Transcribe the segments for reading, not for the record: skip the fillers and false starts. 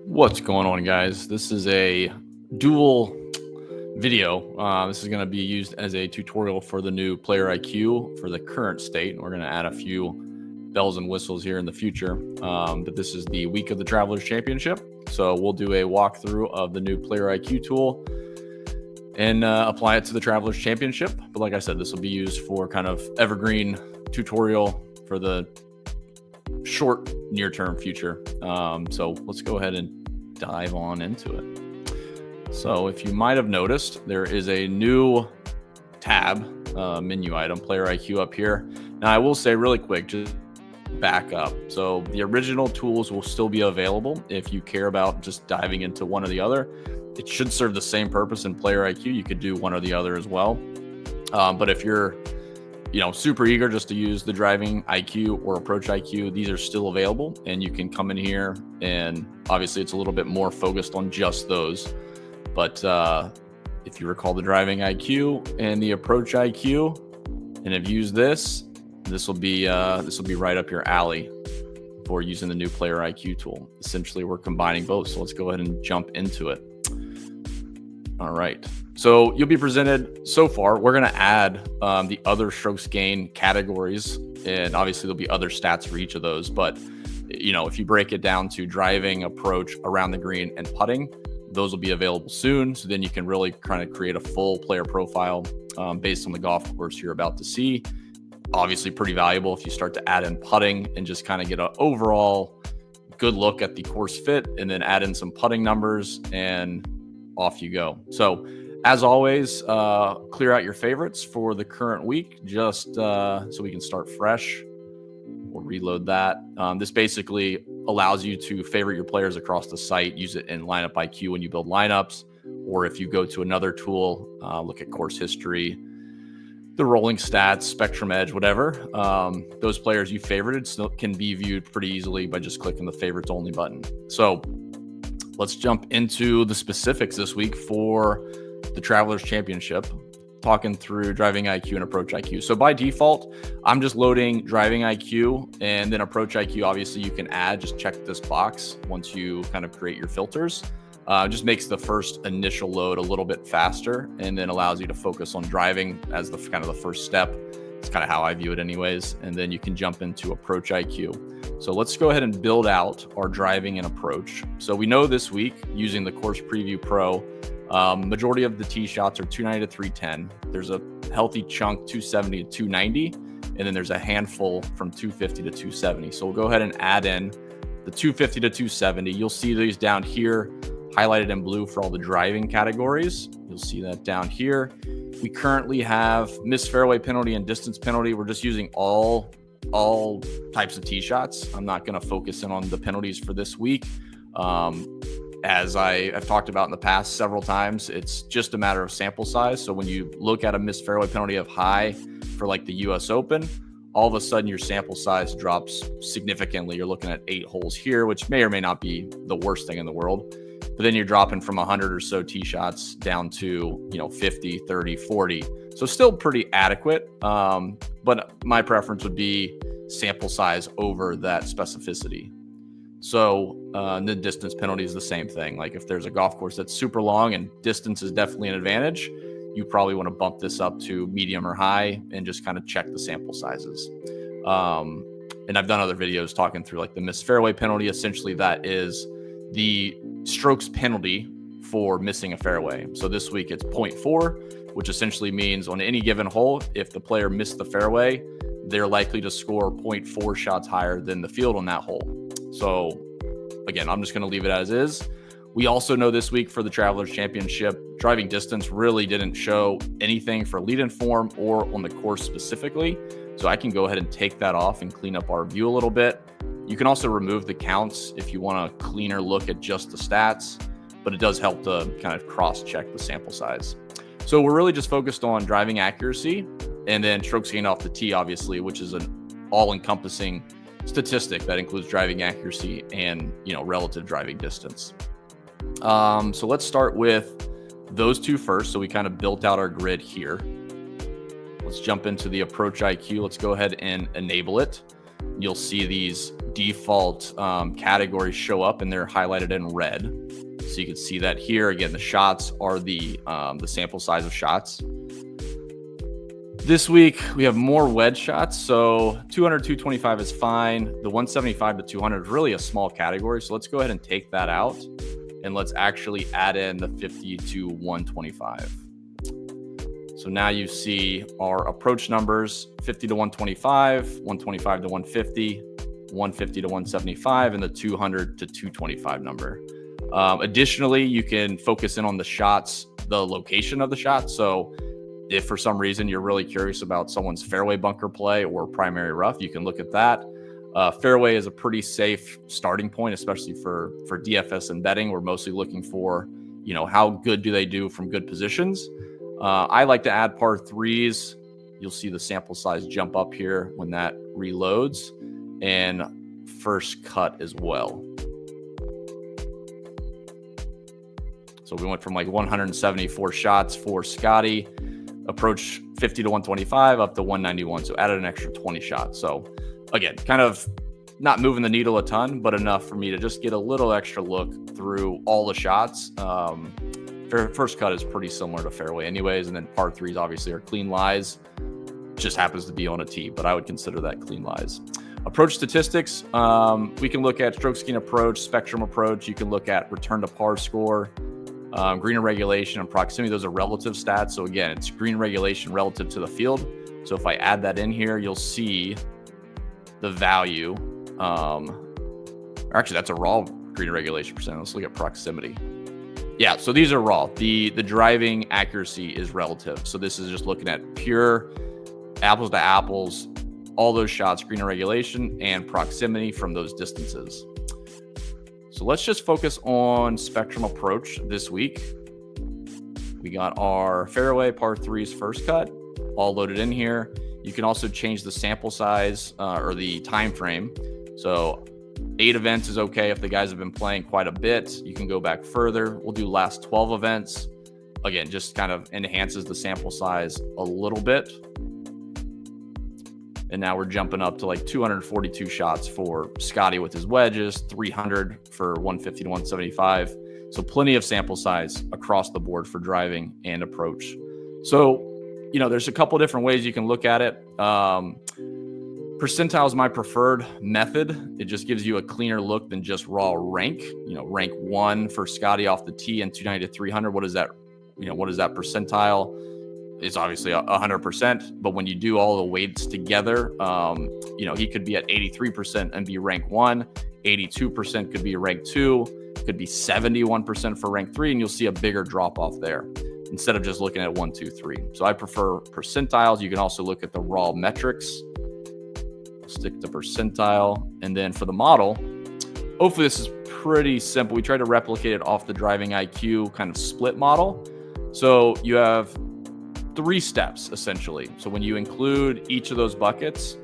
What's going on, guys? This is a dual video. This is going to be used as a tutorial for the new PlayerIQ for the current state. We're going to add a few bells and whistles here in the future. But this is the week of the Travelers Championship. So we'll do a walkthrough of the new PlayerIQ tool and apply it to the Travelers Championship. But like I said, this will be used for kind of evergreen tutorial for the short near-term future. So let's go ahead and dive on into it. So if you might have noticed, there is a new tab menu item, PlayerIQ, up here. Now I will say really quick, just back up. So the original tools will still be available if you care about just diving into one or the other. It should serve the same purpose in PlayerIQ. You could do one or the other as well. But if you're super eager just to use the driving IQ or approach IQ, these are still available, and you can come in here, and obviously it's a little bit more focused on just those. But if you recall the driving IQ and the approach IQ and have used this will be right up your alley for using the new PlayerIQ tool. Essentially, we're combining both. So let's go ahead and jump into it. All right. So you'll be presented so far. We're going to add the other strokes gain categories, and obviously there'll be other stats for each of those. But if you break it down to driving, approach, around the green, and putting, those will be available soon. So then you can really kind of create a full player profile based on the golf course you're about to see. Obviously pretty valuable if you start to add in putting and just kind of get an overall good look at the course fit, and then add in some putting numbers, and off you go. So as always, clear out your favorites for the current week, just so we can start fresh. We'll reload that. This basically allows you to favorite your players across the site, use it in lineup IQ when you build lineups, or if you go to another tool, look at course history, the rolling stats, spectrum edge, whatever. Those players you favorited still can be viewed pretty easily by just clicking the favorites only button. So let's jump into the specifics this week for the Travelers Championship, talking through driving IQ and approach IQ. So by default, I'm just loading driving IQ, and then approach IQ, obviously you can add, just check this box once you kind of create your filters. Just makes the first initial load a little bit faster, and then allows you to focus on driving as the kind of the first step. It's kind of how I view it anyways. And then you can jump into approach IQ. So let's go ahead and build out our driving and approach. So we know this week, using the Course Preview Pro, majority of the tee shots are 290 to 310. There's a healthy chunk 270 to 290, and then there's a handful from 250 to 270. So we'll go ahead and add in the 250 to 270. You'll see these down here highlighted in blue for all the driving categories. You'll see that down here. We currently have missed fairway penalty and distance penalty. We're just using all types of tee shots. I'm not going to focus in on the penalties for this week. As I've talked about in the past several times, it's just a matter of sample size. So when you look at a missed fairway penalty of high for like the US Open, all of a sudden your sample size drops significantly. You're looking at 8 holes here, which may or may not be the worst thing in the world. But then you're dropping from 100 or so tee shots down to 50, 30, 40. So still pretty adequate. But my preference would be sample size over that specificity. So the distance penalty is the same thing. Like if there's a golf course that's super long and distance is definitely an advantage, you probably want to bump this up to medium or high and just kind of check the sample sizes. And I've done other videos talking through like the missed fairway penalty. Essentially, that is the strokes penalty for missing a fairway. So this week it's 0.4, which essentially means on any given hole, if the player missed the fairway, they're likely to score 0.4 shots higher than the field on that hole. So again, I'm just going to leave it as is. We also know this week for the Travelers Championship, driving distance really didn't show anything for lead-in form or on the course specifically. So I can go ahead and take that off and clean up our view a little bit. You can also remove the counts if you want a cleaner look at just the stats, but it does help to kind of cross-check the sample size. So we're really just focused on driving accuracy and then strokes gained off the tee, obviously, which is an all-encompassing statistic that includes driving accuracy and relative driving distance. So let's start with those two first. So we kind of built out our grid here. Let's jump into the approach IQ. Let's go ahead and enable it. you'll see these default categories show up, and they're highlighted in red. So you can see that here. Again, the shots are the sample size of shots. This week, we have more wedge shots. So 200, 225 is fine. The 175 to 200 is really a small category. So let's go ahead and take that out. And let's actually add in the 50 to 125. So now you see our approach numbers, 50 to 125, 125 to 150, 150 to 175, and the 200 to 225 number. Additionally, you can focus in on the shots, the location of the shot. So if for some reason you're really curious about someone's fairway bunker play or primary rough, you can look at that. Fairway is a pretty safe starting point, especially for DFS and betting. We're mostly looking for, how good do they do from good positions. I like to add par threes. You'll see the sample size jump up here when that reloads, and first cut as well. So we went from like 174 shots for Scotty, approach 50 to 125 up to 191. So added an extra 20 shots. So again, kind of not moving the needle a ton, but enough for me to just get a little extra look through all the shots. First cut is pretty similar to fairway anyways. And then par threes obviously are clean lies. Just happens to be on a tee, but I would consider that clean lies. Approach statistics. We can look at stroke gain approach, spectrum approach. You can look at return to par score, green regulation, and proximity. Those are relative stats. So again, it's green regulation relative to the field. So if I add that in here, you'll see the value. Actually, that's a raw green regulation percent. Let's look at proximity. Yeah, so these are raw. The driving accuracy is relative. So this is just looking at pure apples to apples, all those shots, green regulation and proximity from those distances. So let's just focus on spectrum approach this week. We got our fairway par threes first cut all loaded in here. You can also change the sample size or the time frame. So 8 events is okay if the guys have been playing quite a bit. You can go back further. We'll do last 12 events. Again, just kind of enhances the sample size a little bit. And now we're jumping up to like 242 shots for Scotty with his wedges, 300 for 150 to 175. So plenty of sample size across the board for driving and approach. So, there's a couple different ways you can look at it. Percentile is my preferred method. It just gives you a cleaner look than just raw rank. Rank 1 for Scotty off the tee and 290 to 300. What is that? What is that percentile? It's obviously 100%, but when you do all the weights together, he could be at 83% and be rank 1, 82% could be rank 2, could be 71% for rank 3, and you'll see a bigger drop off there instead of just looking at 1, 2, 3. So I prefer percentiles. You can also look at the raw metrics. Stick to percentile. And then for the model, hopefully this is pretty simple. We try to replicate it off the driving IQ kind of split model. So you have 3 steps essentially. So when you include each of those buckets,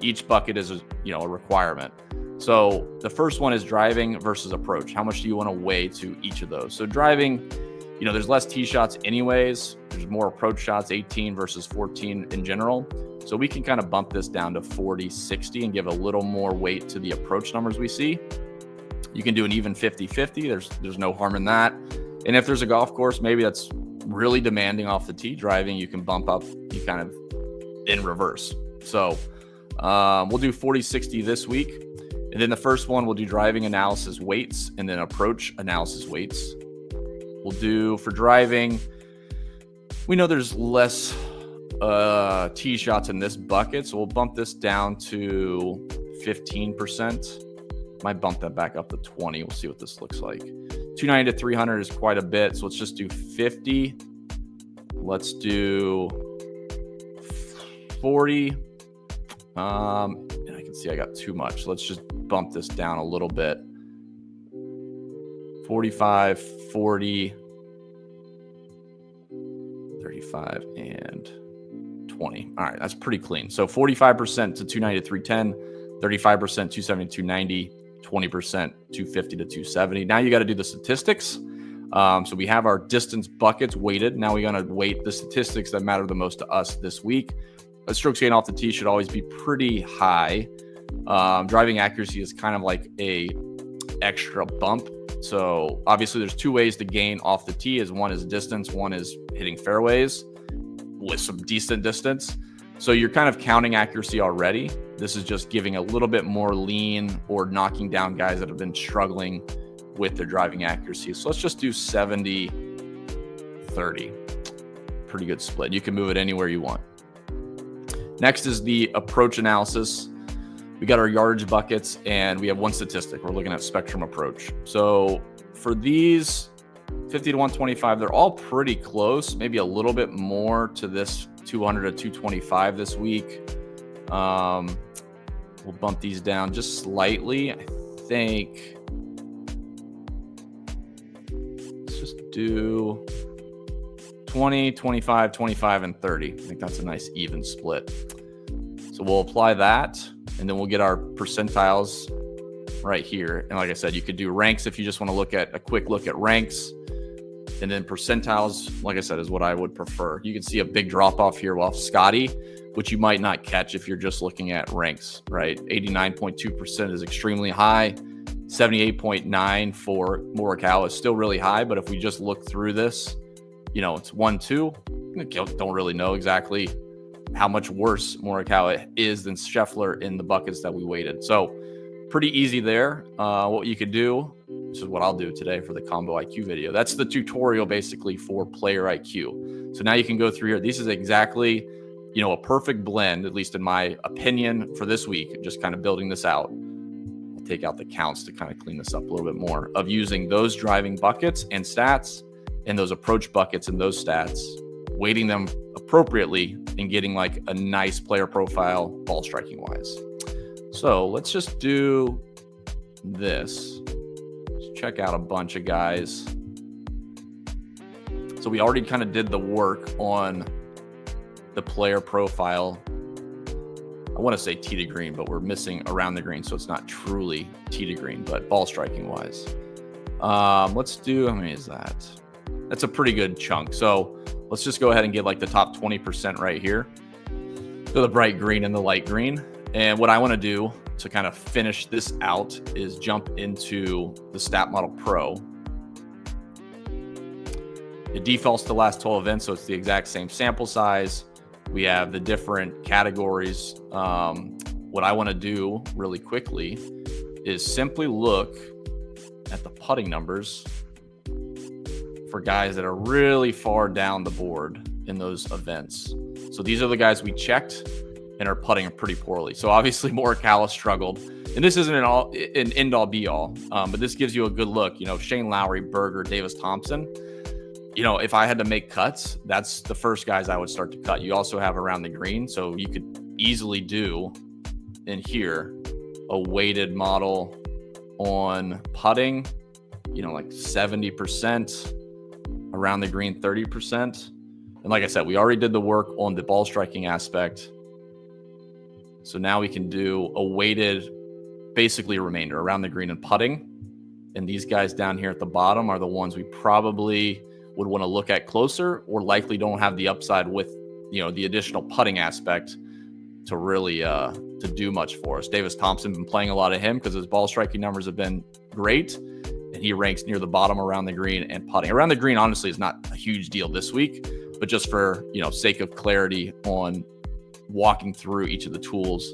each bucket is a requirement. So the first one is driving versus approach. How much do you want to weigh to each of those? So driving, there's less tee shots anyways. There's more approach shots, 18 versus 14 in general. So we can kind of bump this down to 40, 60 and give a little more weight to the approach numbers we see. You can do an even 50-50. There's no harm in that. And if there's a golf course, maybe that's really demanding off the tee driving, you can bump up you kind of in reverse. So we'll do 40-60 this week. And then the first one, we'll do driving analysis weights and then approach analysis weights. We'll do for driving, we know there's less tee shots in this bucket, so we'll bump this down to 15%. Might bump that back up to 20. We'll see what this looks like. 290 to 300 is quite a bit, so let's just do 50. Let's do 40. And I can see I got too much, so let's just bump this down a little bit. 45, 40, 35, and 20. All right, that's pretty clean. So 45% to 290 to 310, 35% 270 to 290, 20% 250 to 270. Now you got to do the statistics. So we have our distance buckets weighted. Now we're going to weight the statistics that matter the most to us this week. A strokes gain off the tee should always be pretty high. Driving accuracy is kind of like a extra bump. So obviously there's two ways to gain off the tee. One is distance, one is hitting fairways with some decent distance. So you're kind of counting accuracy already. This is just giving a little bit more lean or knocking down guys that have been struggling with their driving accuracy. So let's just do 70, 30. Pretty good split. You can move it anywhere you want. Next is the approach analysis. We got our yardage buckets and we have one statistic. We're looking at spectrum approach. So for these 50 to 125, they're all pretty close, maybe a little bit more to this 200 to 225 this week. We'll bump these down just slightly. I think let's just do 20, 25, 25, and 30. I think that's a nice even split. So we'll apply that, and then we'll get our percentiles right here. And like I said, you could do ranks if you just want to look at a quick look at ranks. And then percentiles, like I said, is what I would prefer. You can see a big drop off here off Scotty, which you might not catch if you're just looking at ranks, right? 89.2% is extremely high. 78.9 for Morikawa is still really high. But if we just look through this, you know, it's 1-2. Don't really know exactly how much worse Morikawa is than Scheffler in the buckets that we weighted. So pretty easy there. What you could do, this is what I'll do today for the Combo IQ video. That's the tutorial basically for PlayerIQ. So now you can go through here. This is exactly, you know, a perfect blend, at least in my opinion, for this week. Just kind of building this out. I'll take out the counts to kind of clean this up a little bit more, of using those driving buckets and stats and those approach buckets and those stats, weighting them appropriately and getting like a nice player profile ball striking wise. So let's just do this. Let's check out a bunch of guys. So we already kind of did the work on the player profile. I want to say tee to green, but we're missing around the green, so it's not truly tee to green, but ball striking wise. Let's do, how many is that? That's a pretty good chunk. So let's just go ahead and get like the top 20% right here. So the bright green and the light green. And what I want to do to kind of finish this out is jump into the Stat Model Pro. It defaults to the last 12 events, so it's the exact same sample size. We have the different categories. What I want to do really quickly is simply look at the putting numbers for guys that are really far down the board in those events. So these are the guys we checked and are putting pretty poorly. So obviously Morikawa struggled, and this isn't an end all be all, but this gives you a good look. You know, Shane Lowry, Berger, Davis Thompson. You know, if I had to make cuts, that's the first guys I would start to cut. You also have around the green, so you could easily do in here a weighted model on putting, you know, like 70%, around the green 30%. And like I said, we already did the work on the ball striking aspect. So now we can do a weighted, basically remainder around the green and putting. And these guys down here at the bottom are the ones we probably would want to look at closer, or likely don't have the upside with, you know, the additional putting aspect to really to do much for us. Davis Thompson, been playing a lot of him because his ball striking numbers have been great, and he ranks near the bottom around the green and putting. Around the green, honestly, is not a huge deal this week, but just for, you know, sake of clarity on walking through each of the tools,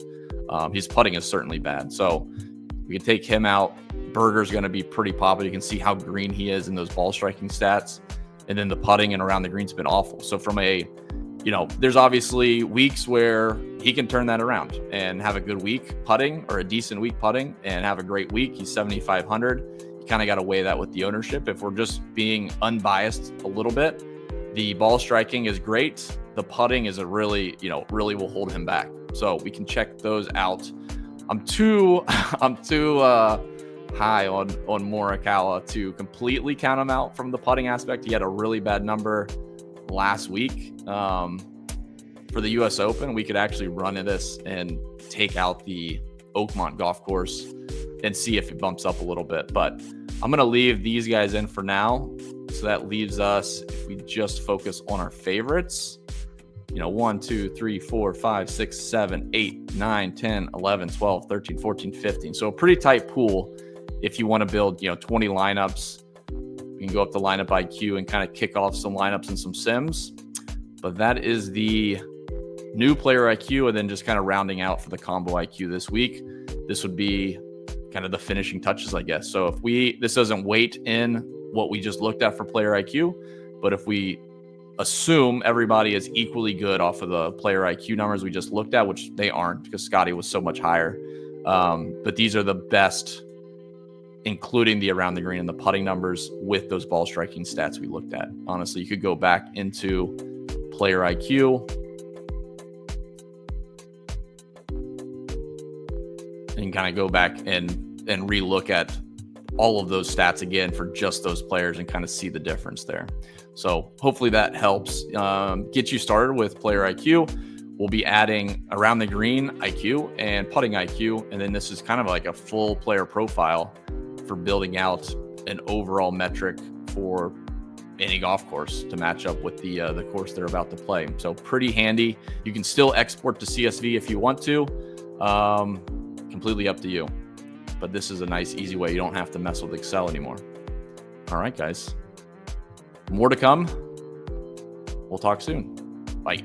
his putting is certainly bad. So we can take him out. Berger's going to be pretty popular. You can see how green he is in those ball striking stats. And then the putting and around the green's been awful. So from a, you know, there's obviously weeks where he can turn that around and have a good week putting, or a decent week putting, and have a great week. He's 7,500. You kind of got to weigh that with the ownership. If we're just being unbiased a little bit, the ball striking is great. The putting is a really, you know, really will hold him back. So we can check those out. I'm too high on Morikawa to completely count him out from the putting aspect. He had a really bad number last week. For the US Open, we could actually run this and take out the Oakmont golf course and see if it bumps up a little bit. But I'm going to leave these guys in for now. So that leaves us, if we just focus on our favorites, 1, 2, 3, 4, 5, 6, 7, 8, 9, 10, 11, 12, 13, 14, 15. So a pretty tight pool if you want to build, 20 lineups. You can go up to lineup IQ and kind of kick off some lineups and some sims. But that is the new player IQ, and then just kind of rounding out for the combo IQ this week. This would be kind of the finishing touches, I guess. So if this doesn't weight in what we just looked at for player IQ, but if we assume everybody is equally good off of the player IQ numbers we just looked at, which they aren't because Scotty was so much higher. But these are the best, including the around the green and the putting numbers with those ball striking stats we looked at. Honestly, you could go back into player IQ and kind of go back and re-look at all of those stats again for just those players and kind of see the difference there. So hopefully that helps get you started with player IQ. We'll be adding around the green IQ and putting IQ. And then this is kind of like a full player profile for building out an overall metric for any golf course to match up with the course they're about to play. So pretty handy. You can still export to CSV if you want to. Completely up to you. But this is a nice, easy way. You don't have to mess with Excel anymore. All right, guys. More to come. We'll talk soon. Bye.